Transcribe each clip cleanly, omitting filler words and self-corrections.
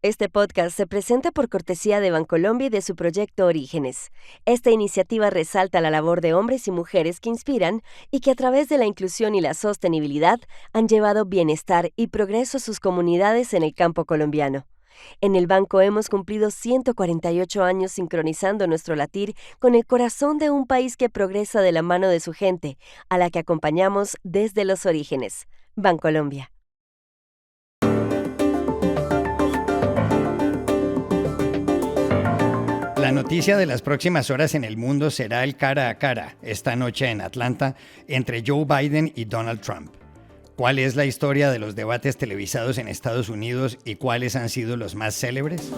Este podcast se presenta por cortesía de Bancolombia y de su proyecto Orígenes. Esta iniciativa resalta la labor de hombres y mujeres que inspiran y que a través de la inclusión y la sostenibilidad han llevado bienestar y progreso a sus comunidades en el campo colombiano. En el banco hemos cumplido 148 años sincronizando nuestro latir con el corazón de un país que progresa de la mano de su gente, a la que acompañamos desde los orígenes. Bancolombia. La noticia de las próximas horas en el mundo será el cara a cara, esta noche en Atlanta, entre Joe Biden y Donald Trump. ¿Cuál es la historia de los debates televisados en Estados Unidos y cuáles han sido los más célebres?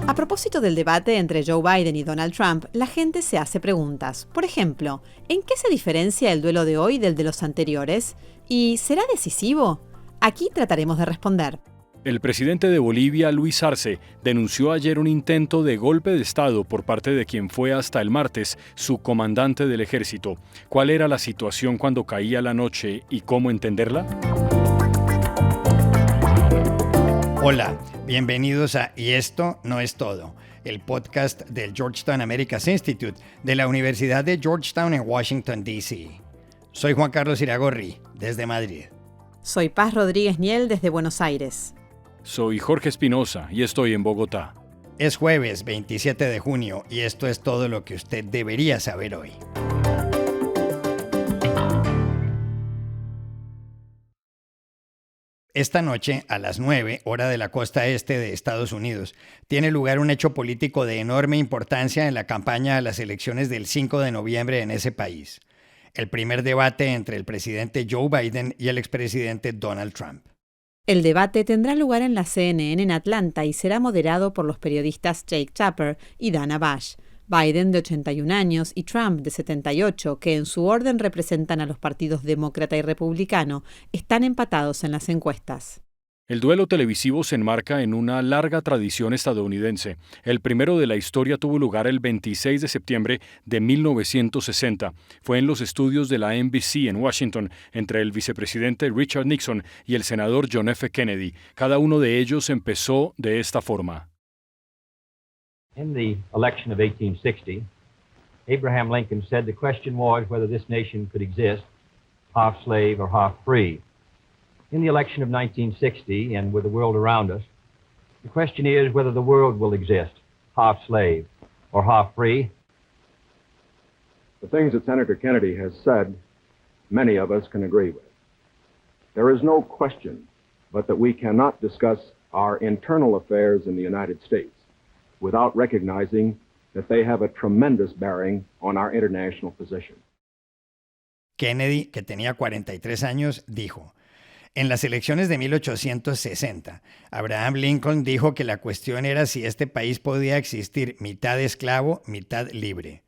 A propósito del debate entre Joe Biden y Donald Trump, la gente se hace preguntas. Por ejemplo, ¿en qué se diferencia el duelo de hoy del de los anteriores? ¿Y será decisivo? Aquí trataremos de responder. El presidente de Bolivia, Luis Arce, denunció ayer un intento de golpe de Estado por parte de quien fue hasta el martes su comandante del ejército. ¿Cuál era la situación cuando caía la noche y cómo entenderla? Hola, bienvenidos a Y esto no es todo, el podcast del Georgetown Americas Institute de la Universidad de Georgetown en Washington, D.C. Soy Juan Carlos Iragorri, desde Madrid. Soy Paz Rodríguez Niel, desde Buenos Aires. Soy Jorge Espinosa y estoy en Bogotá. Es jueves 27 de junio y esto es todo lo que usted debería saber hoy. Esta noche, a las 9, hora de la costa este de Estados Unidos, tiene lugar un hecho político de enorme importancia en la campaña a las elecciones del 5 de noviembre en ese país. El primer debate entre el presidente Joe Biden y el expresidente Donald Trump. El debate tendrá lugar en la CNN en Atlanta y será moderado por los periodistas Jake Tapper y Dana Bash. Biden, de 81 años, y Trump, de 78, que en su orden representan a los partidos demócrata y republicano, están empatados en las encuestas. El duelo televisivo se enmarca en una larga tradición estadounidense. El primero de la historia tuvo lugar el 26 de septiembre de 1960. Fue en los estudios de la NBC en Washington entre el vicepresidente Richard Nixon y el senador John F. Kennedy. Cada uno de ellos empezó de esta forma. In the election of 1860, Abraham Lincoln said the question was whether this nation could exist, half slave or half free. In the election of 1960, and with the world around us, the question is whether the world will exist, half slave or half free. The things that Senator Kennedy has said, many of us can agree with. There is no question but that we cannot discuss our internal affairs in the United States without recognizing that they have a tremendous bearing on our international position. Kennedy, que tenía 43 años, dijo: en las elecciones de 1860, Abraham Lincoln dijo que la cuestión era si este país podía existir mitad esclavo, mitad libre.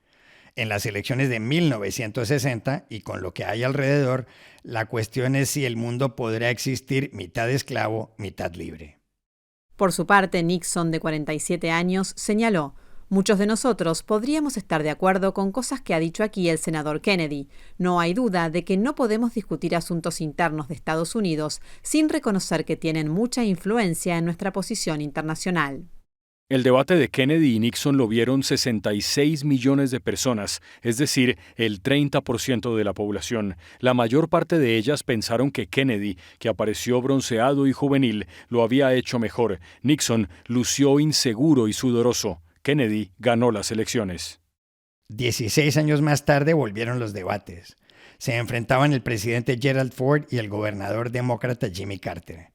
En las elecciones de 1960, y con lo que hay alrededor, la cuestión es si el mundo podrá existir mitad esclavo, mitad libre. Por su parte, Nixon, de 47 años, señaló: muchos de nosotros podríamos estar de acuerdo con cosas que ha dicho aquí el senador Kennedy. No hay duda de que no podemos discutir asuntos internos de Estados Unidos sin reconocer que tienen mucha influencia en nuestra posición internacional. El debate de Kennedy y Nixon lo vieron 66 millones de personas, es decir, el 30% de la población. La mayor parte de ellas pensaron que Kennedy, que apareció bronceado y juvenil, lo había hecho mejor. Nixon lució inseguro y sudoroso. Kennedy ganó las elecciones. 16 años más tarde volvieron los debates. Se enfrentaban el presidente Gerald Ford y el gobernador demócrata Jimmy Carter.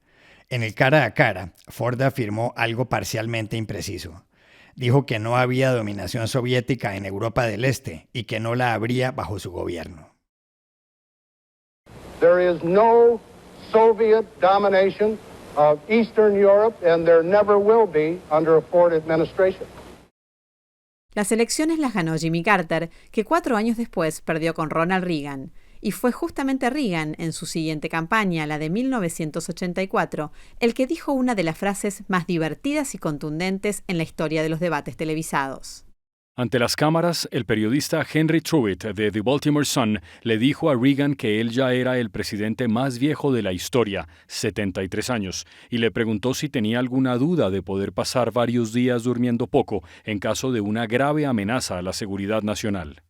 En el cara a cara, Ford afirmó algo parcialmente impreciso. Dijo que no había dominación soviética en Europa del Este y que no la habría bajo su gobierno. There is no Soviet domination of Eastern Europe and there never will be under a Ford administration. Las elecciones las ganó Jimmy Carter, que 4 años después perdió con Ronald Reagan. Y fue justamente Reagan, en su siguiente campaña, la de 1984, el que dijo una de las frases más divertidas y contundentes en la historia de los debates televisados. Ante las cámaras, el periodista Henry Truitt de The Baltimore Sun le dijo a Reagan que él ya era el presidente más viejo de la historia, 73 años, y le preguntó si tenía alguna duda de poder pasar varios días durmiendo poco en caso de una grave amenaza a la seguridad nacional.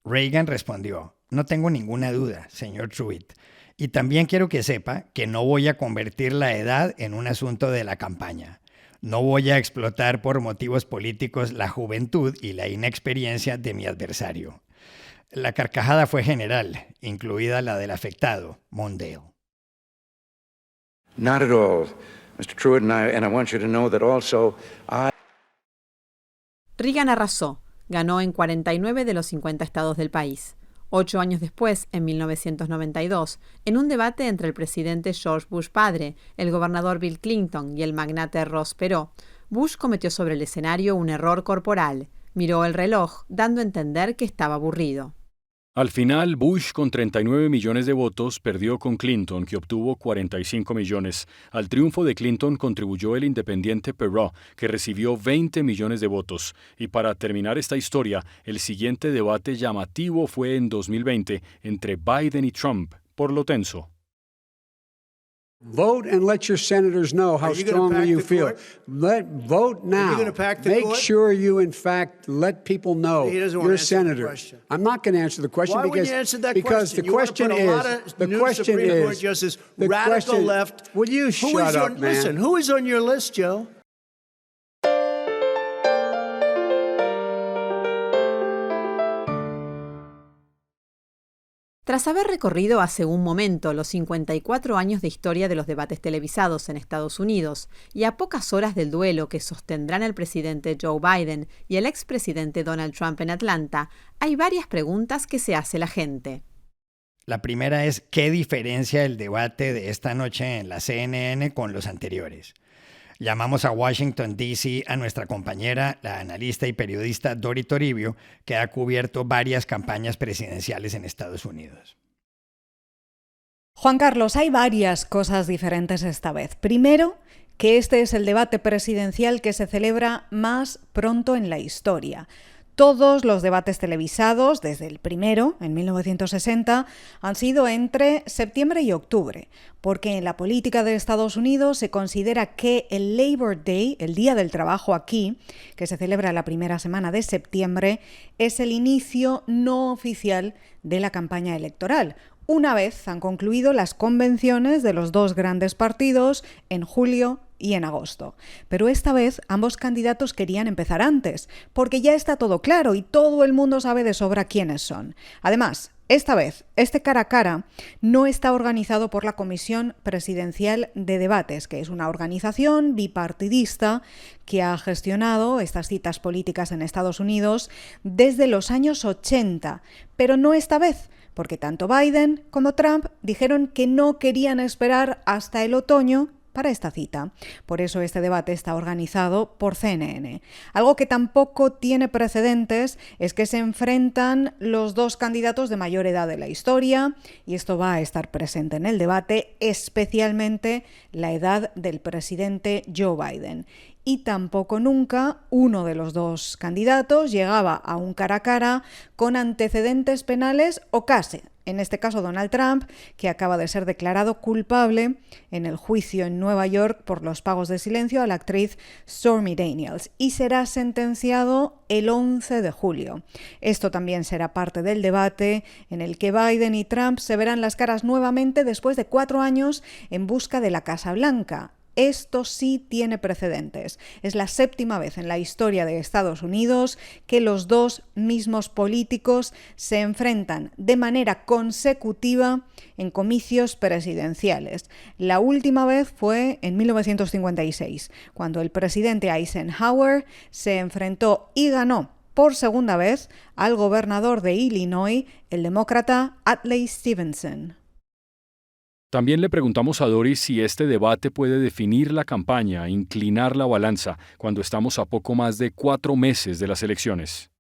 Reagan respondió: "No tengo ninguna duda, señor Truitt. Y también quiero que sepa que no voy a convertir la edad en un asunto de la campaña. No voy a explotar por motivos políticos la juventud y la inexperiencia de mi adversario". La carcajada fue general, incluida la del afectado, Mondale. Not at all, Mr. Truitt, and I want you to know that also Reagan arrasó, ganó en 49 de los 50 estados del país. 8 años después, en 1992, en un debate entre el presidente George Bush padre, el gobernador Bill Clinton y el magnate Ross Perot, Bush cometió sobre el escenario un error corporal. Miró el reloj, dando a entender que estaba aburrido. Al final, Bush, con 39 millones de votos, perdió con Clinton, que obtuvo 45 millones. Al triunfo de Clinton contribuyó el independiente Perot, que recibió 20 millones de votos. Y para terminar esta historia, el siguiente debate llamativo fue en 2020 entre Biden y Trump, por lo tenso. Vote and let your senators know how strongly you feel. Vote now. Make sure you, in fact, let people know you're a senator. I'm not going to answer the question because the question is radical left. Will you shut up, man? Listen, who is on your list, Joe? Tras haber recorrido hace un momento los 54 años de historia de los debates televisados en Estados Unidos y a pocas horas del duelo que sostendrán el presidente Joe Biden y el expresidente Donald Trump en Atlanta, hay varias preguntas que se hace la gente. La primera es: ¿qué diferencia el debate de esta noche en la CNN con los anteriores? Llamamos a Washington, D.C. a nuestra compañera, la analista y periodista Dori Toribio, que ha cubierto varias campañas presidenciales en Estados Unidos. Juan Carlos, hay varias cosas diferentes esta vez. Primero, que este es el debate presidencial que se celebra más pronto en la historia. Todos los debates televisados, desde el primero, en 1960, han sido entre septiembre y octubre, porque en la política de Estados Unidos se considera que el Labor Day, el Día del Trabajo aquí, que se celebra la primera semana de septiembre, es el inicio no oficial de la campaña electoral. Una vez han concluido las convenciones de los dos grandes partidos en julio y en agosto. Pero esta vez ambos candidatos querían empezar antes, porque ya está todo claro y todo el mundo sabe de sobra quiénes son. Además, esta vez, este cara a cara no está organizado por la Comisión Presidencial de Debates, que es una organización bipartidista que ha gestionado estas citas políticas en Estados Unidos desde los años 80, pero no esta vez, porque tanto Biden como Trump dijeron que no querían esperar hasta el otoño para esta cita. Por eso este debate está organizado por CNN. Algo que tampoco tiene precedentes es que se enfrentan los dos candidatos de mayor edad de la historia, y esto va a estar presente en el debate, especialmente la edad del presidente Joe Biden. Y tampoco nunca uno de los dos candidatos llegaba a un cara a cara con antecedentes penales o casi. En este caso Donald Trump, que acaba de ser declarado culpable en el juicio en Nueva York por los pagos de silencio a la actriz Stormy Daniels, y será sentenciado el 11 de julio. Esto también será parte del debate en el que Biden y Trump se verán las caras nuevamente después de 4 años en busca de la Casa Blanca. Esto sí tiene precedentes. Es la 7ª vez en la historia de Estados Unidos que los dos mismos políticos se enfrentan de manera consecutiva en comicios presidenciales. La última vez fue en 1956, cuando el presidente Eisenhower se enfrentó y ganó por segunda vez al gobernador de Illinois, el demócrata Adlai Stevenson. También le preguntamos a Doris si este debate puede definir la campaña, inclinar la balanza, cuando estamos a poco más de 4 meses de las elecciones.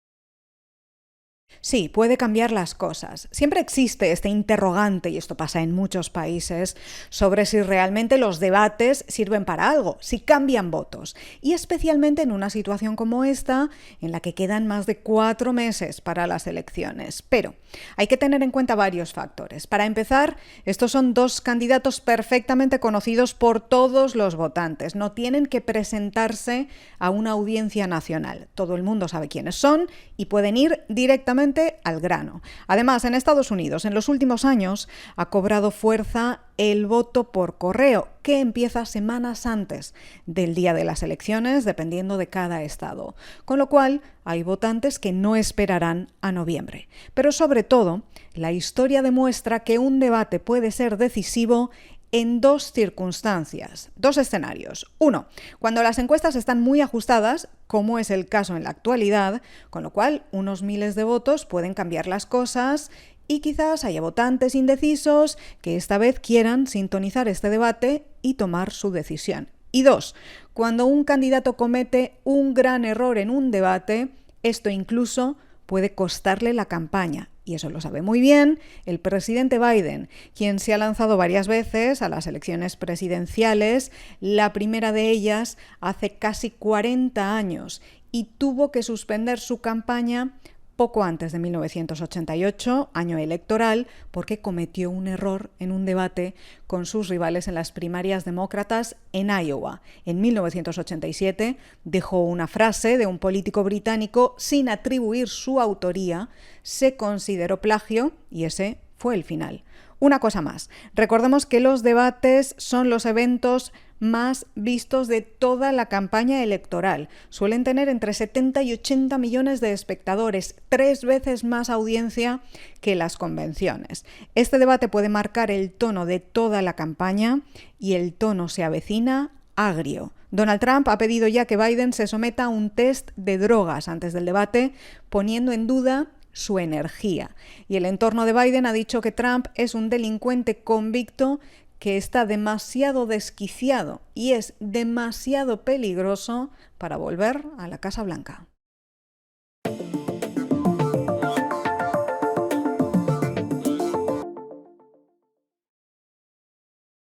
Sí, puede cambiar las cosas. Siempre existe este interrogante, y esto pasa en muchos países, sobre si realmente los debates sirven para algo, si cambian votos. Y especialmente en una situación como esta, en la que quedan más de 4 meses para las elecciones. Pero hay que tener en cuenta varios factores. Para empezar, estos son 2 candidatos perfectamente conocidos por todos los votantes. No tienen que presentarse a una audiencia nacional. Todo el mundo sabe quiénes son y pueden ir directamente al grano. Además, en Estados Unidos, en los últimos años, ha cobrado fuerza el voto por correo, que empieza semanas antes del día de las elecciones, dependiendo de cada estado. Con lo cual, hay votantes que no esperarán a noviembre. Pero sobre todo, la historia demuestra que un debate puede ser decisivo en 2 circunstancias, 2 escenarios. 1, cuando las encuestas están muy ajustadas, como es el caso en la actualidad, con lo cual unos miles de votos pueden cambiar las cosas y quizás haya votantes indecisos que esta vez quieran sintonizar este debate y tomar su decisión. Y 2, cuando un candidato comete un gran error en un debate, esto incluso puede costarle la campaña. Y eso lo sabe muy bien el presidente Biden, quien se ha lanzado varias veces a las elecciones presidenciales, la primera de ellas hace casi 40 años, y tuvo que suspender su campaña poco antes de 1988, año electoral, porque cometió un error en un debate con sus rivales en las primarias demócratas en Iowa. En 1987 dejó una frase de un político británico sin atribuir su autoría, se consideró plagio y ese fue el final. Una cosa más, recordemos que los debates son los eventos más vistos de toda la campaña electoral. Suelen tener entre 70 y 80 millones de espectadores, 3 veces más audiencia que las convenciones. Este debate puede marcar el tono de toda la campaña y el tono se avecina agrio. Donald Trump ha pedido ya que Biden se someta a un test de drogas antes del debate, poniendo en duda su energía. Y el entorno de Biden ha dicho que Trump es un delincuente convicto que está demasiado desquiciado y es demasiado peligroso para volver a la Casa Blanca.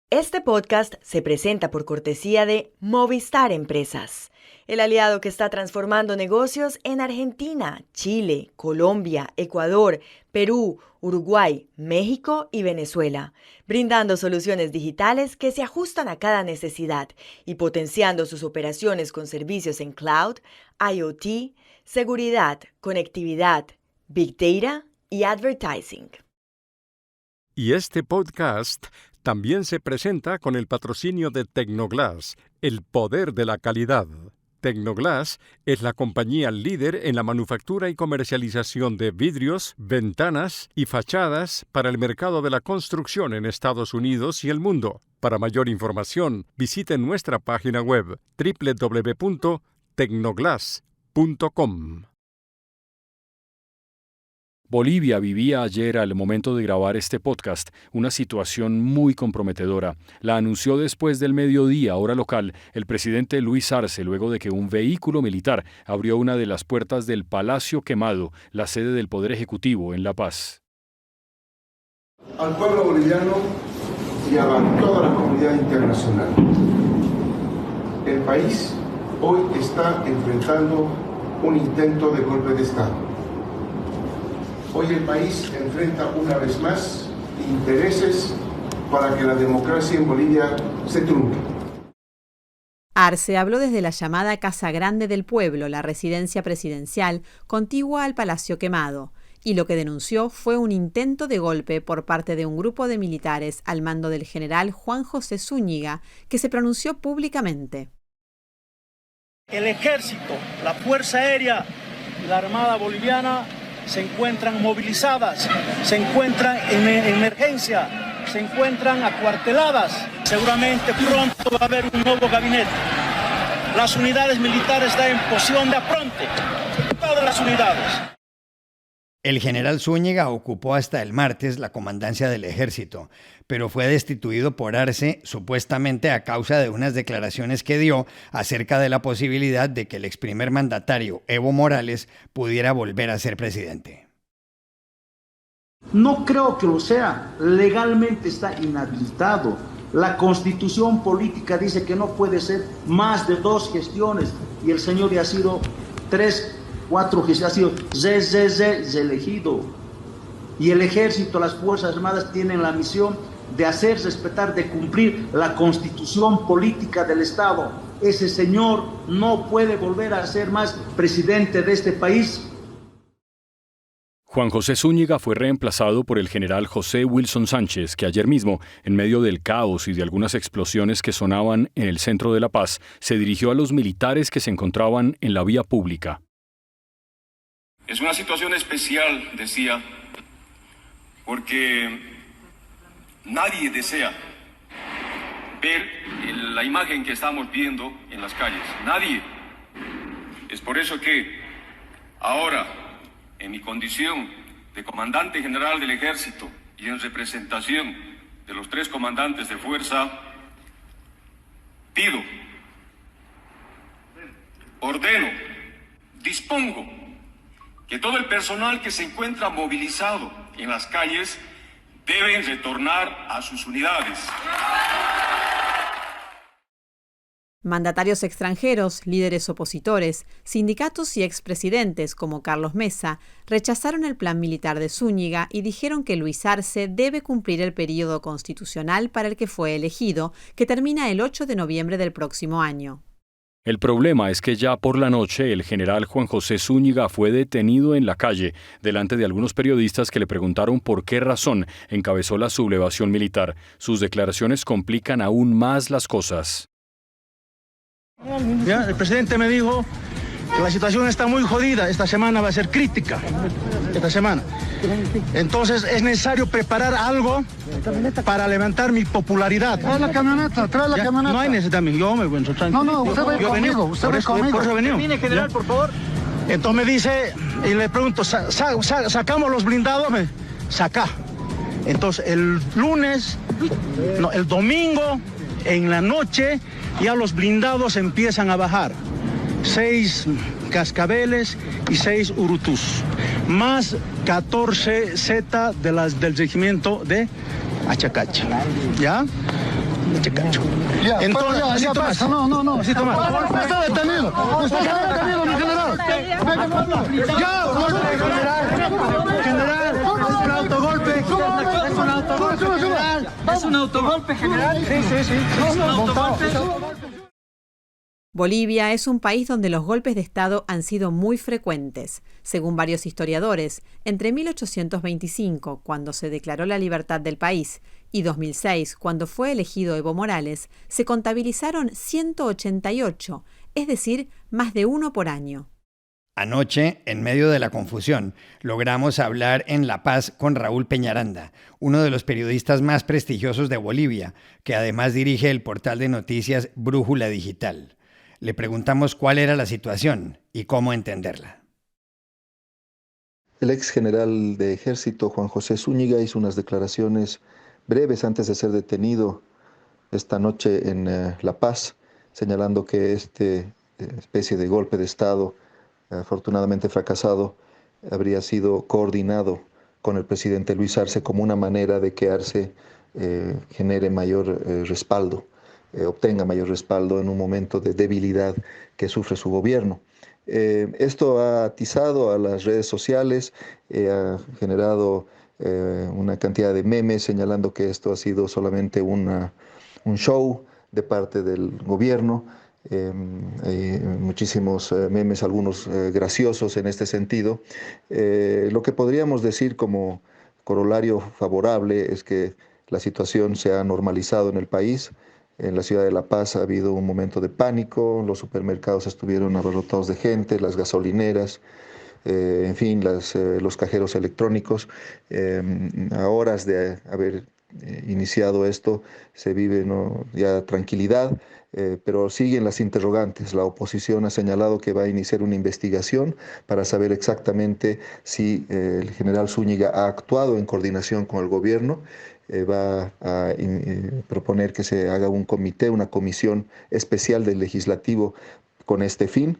Este podcast se presenta por cortesía de Movistar Empresas, el aliado que está transformando negocios en Argentina, Chile, Colombia, Ecuador, Perú, Uruguay, México y Venezuela, brindando soluciones digitales que se ajustan a cada necesidad y potenciando sus operaciones con servicios en cloud, IoT, seguridad, conectividad, Big Data y advertising. Y este podcast también se presenta con el patrocinio de Tecnoglass, el poder de la calidad. Tecnoglass es la compañía líder en la manufactura y comercialización de vidrios, ventanas y fachadas para el mercado de la construcción en Estados Unidos y el mundo. Para mayor información, visite nuestra página web www.tecnoglass.com. Bolivia vivía ayer, al momento de grabar este podcast, una situación muy comprometedora. La anunció después del mediodía, hora local, el presidente Luis Arce, luego de que un vehículo militar abrió una de las puertas del Palacio Quemado, la sede del Poder Ejecutivo en La Paz. Al pueblo boliviano y a toda la comunidad internacional. El país hoy está enfrentando un intento de golpe de Estado. Hoy el país enfrenta una vez más intereses para que la democracia en Bolivia se trunque. Arce habló desde la llamada Casa Grande del Pueblo, la residencia presidencial contigua al Palacio Quemado, y lo que denunció fue un intento de golpe por parte de un grupo de militares al mando del general Juan José Zúñiga, que se pronunció públicamente. El ejército, la Fuerza Aérea y la Armada Boliviana se encuentran movilizadas, se encuentran en emergencia, se encuentran acuarteladas. Seguramente pronto va a haber un nuevo gabinete. Las unidades militares están en posición de apronte, todas las unidades. El general Zúñiga ocupó hasta el martes la comandancia del ejército, pero fue destituido por Arce supuestamente a causa de unas declaraciones que dio acerca de la posibilidad de que el ex primer mandatario Evo Morales pudiera volver a ser presidente. No creo que lo sea. Legalmente está inhabilitado. La Constitución política dice que no puede ser más de 2 gestiones. Y el señor ya ha sido 3, 4 gestiones, ha sido elegido. Y el ejército, las Fuerzas Armadas tienen la misión de hacer respetar, de cumplir la Constitución política del Estado. Ese señor no puede volver a ser más presidente de este país. Juan José Zúñiga fue reemplazado por el general José Wilson Sánchez, que ayer mismo, en medio del caos y de algunas explosiones que sonaban en el centro de La Paz, se dirigió a los militares que se encontraban en la vía pública. Es una situación especial, decía, porque nadie desea ver la imagen que estamos viendo en las calles. Nadie. Es por eso que ahora, en mi condición de comandante general del Ejército y en representación de los 3 comandantes de fuerza, pido, ordeno, dispongo que todo el personal que se encuentra movilizado en las calles deben retornar a sus unidades. Mandatarios extranjeros, líderes opositores, sindicatos y expresidentes como Carlos Mesa rechazaron el plan militar de Zúñiga y dijeron que Luis Arce debe cumplir el período constitucional para el que fue elegido, que termina el 8 de noviembre del próximo año. El problema es que ya por la noche el general Juan José Zúñiga fue detenido en la calle delante de algunos periodistas que le preguntaron por qué razón encabezó la sublevación militar. Sus declaraciones complican aún más las cosas. Ya, el presidente me dijo que la situación está muy jodida, esta semana va a ser crítica, esta semana. Entonces es necesario preparar algo para levantar mi popularidad. Trae la camioneta, trae la camioneta. No hay necesidad, yo me voy a No, usted va conmigo, usted va conmigo. Por eso he venido. Termine, general, por favor. Entonces me dice, y le pregunto, ¿sacamos los blindados? Saca. Entonces el lunes, no, el domingo, en la noche, ya los blindados empiezan a bajar. 6 cascabeles y 6 urutús, más 14 Z del regimiento de Achacacha. ¿Ya? Achacacho. Entonces, ya pasa. No. Usted está detenido. Usted está detenido, mi general. General, es un autogolpe. Es un autogolpe, general. Sí. Es un autogolpe. Bolivia es un país donde los golpes de Estado han sido muy frecuentes. Según varios historiadores, entre 1825, cuando se declaró la libertad del país, y 2006, cuando fue elegido Evo Morales, se contabilizaron 188, es decir, más de 1 por año. Anoche, en medio de la confusión, logramos hablar en La Paz con Raúl Peñaranda, uno de los periodistas más prestigiosos de Bolivia, que además dirige el portal de noticias Brújula Digital. Le preguntamos cuál era la situación y cómo entenderla. El ex general de Ejército, Juan José Zúñiga, hizo unas declaraciones breves antes de ser detenido esta noche en La Paz, señalando que este especie de golpe de Estado, afortunadamente fracasado, habría sido coordinado con el presidente Luis Arce como una manera de que Arce genere mayor respaldo, obtenga mayor respaldo en un momento de debilidad que sufre su gobierno. Esto ha atizado a las redes sociales, ha generado una cantidad de memes señalando que esto ha sido solamente un show de parte del gobierno. Hay muchísimos memes, algunos graciosos en este sentido. Lo que podríamos decir como corolario favorable es que la situación se ha normalizado en el país. En la ciudad de La Paz ha habido un momento de pánico, los supermercados estuvieron abarrotados de gente, las gasolineras, en fin, los cajeros electrónicos. A horas de haber iniciado esto se vive ya tranquilidad, pero siguen las interrogantes. La oposición ha señalado que va a iniciar una investigación para saber exactamente si el general Zúñiga ha actuado en coordinación con el gobierno. Va a proponer que se haga un comité, una comisión especial del legislativo con este fin.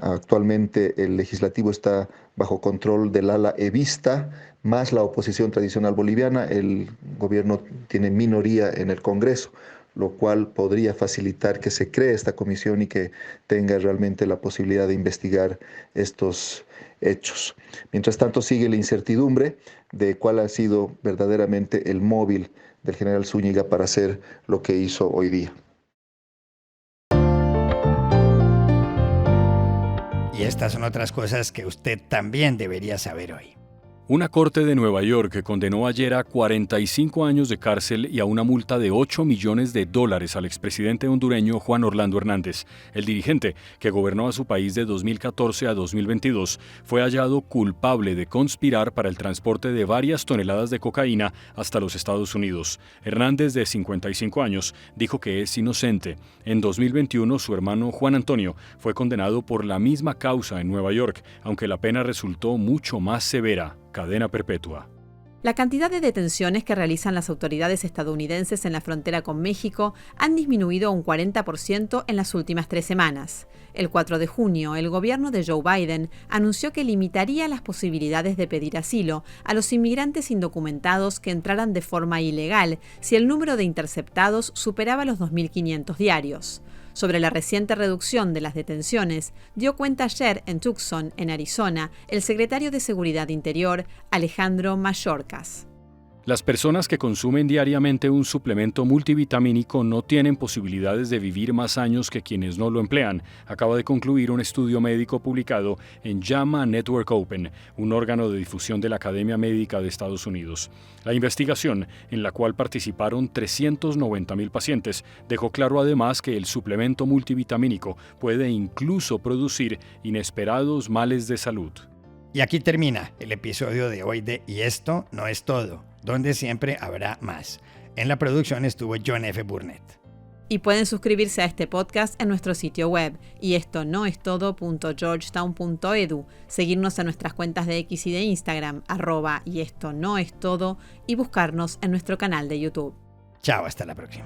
Actualmente el legislativo está bajo control del ala evista, más la oposición tradicional boliviana. El gobierno tiene minoría en el Congreso, lo cual podría facilitar que se cree esta comisión y que tenga realmente la posibilidad de investigar estos hechos. Mientras tanto, sigue la incertidumbre de cuál ha sido verdaderamente el móvil del general Zúñiga para hacer lo que hizo hoy día. Y estas son otras cosas que usted también debería saber hoy. Una corte de Nueva York condenó ayer a 45 años de cárcel y a una multa de $8 millones al expresidente hondureño Juan Orlando Hernández. El dirigente, que gobernó a su país de 2014 a 2022, fue hallado culpable de conspirar para el transporte de varias toneladas de cocaína hasta los Estados Unidos. Hernández, de 55 años, dijo que es inocente. En 2021, su hermano Juan Antonio fue condenado por la misma causa en Nueva York, aunque la pena resultó mucho más severa. Cadena perpetua. La cantidad de detenciones que realizan las autoridades estadounidenses en la frontera con México han disminuido un 40% en las últimas 3 semanas. El 4 de junio, el gobierno de Joe Biden anunció que limitaría las posibilidades de pedir asilo a los inmigrantes indocumentados que entraran de forma ilegal si el número de interceptados superaba los 2.500 diarios. Sobre la reciente reducción de las detenciones, dio cuenta ayer en Tucson, en Arizona, el secretario de Seguridad Interior, Alejandro Mayorkas. Las personas que consumen diariamente un suplemento multivitamínico no tienen posibilidades de vivir más años que quienes no lo emplean, acaba de concluir un estudio médico publicado en JAMA Network Open, un órgano de difusión de la Academia Médica de Estados Unidos. La investigación, en la cual participaron 390,000 pacientes, dejó claro además que el suplemento multivitamínico puede incluso producir inesperados males de salud. Y aquí termina el episodio de hoy de Y esto no es todo, donde siempre habrá más. En la producción estuvo John F. Burnett. Y pueden suscribirse a este podcast en nuestro sitio web, yestonoestodo.georgetown.edu, seguirnos en nuestras cuentas de X y de Instagram, @yestonoestodo, y buscarnos en nuestro canal de YouTube. Chao, hasta la próxima.